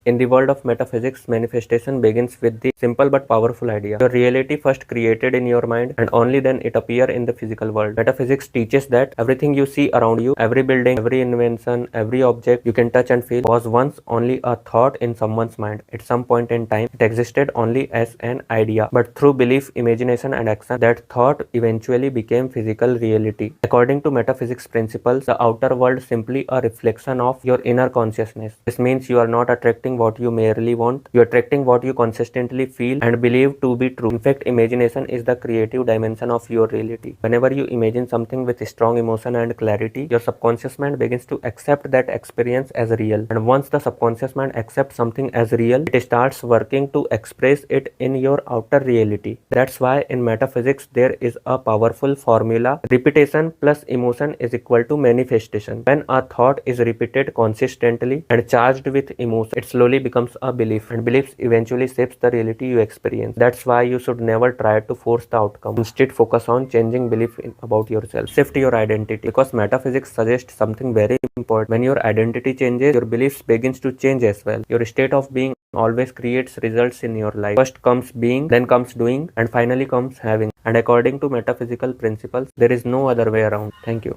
In the world of metaphysics, manifestation begins with the simple but powerful idea. Your reality first created in your mind and only then it appears in the physical world. Metaphysics teaches that everything you see around you, every building, every invention, every object you can touch and feel was once only a thought in someone's mind. At some point in time, it existed only as an idea. But through belief, imagination and action, that thought eventually became physical reality. According to metaphysics principles, the outer world is simply a reflection of your inner consciousness. This means you are not attracting what you merely want, you are attracting what you consistently feel and believe to be true. In fact, imagination is the creative dimension of your reality. Whenever you imagine something with strong emotion and clarity, your subconscious mind begins to accept that experience as real. And once the subconscious mind accepts something as real, it starts working to express it in your outer reality. That's why in metaphysics there is a powerful formula: repetition plus emotion is equal to manifestation. When a thought is repeated consistently and charged with emotion, it slowly becomes a belief, and beliefs eventually shapes the reality you experience. That's why you should never try to force the outcome. Instead, focus on changing belief about yourself. Shift your identity, because metaphysics suggests something very important. When your identity changes, your beliefs begins to change as well. Your state of being always creates results in your life. First comes being, then comes doing, and finally comes having. And according to metaphysical principles, there is no other way around. Thank you.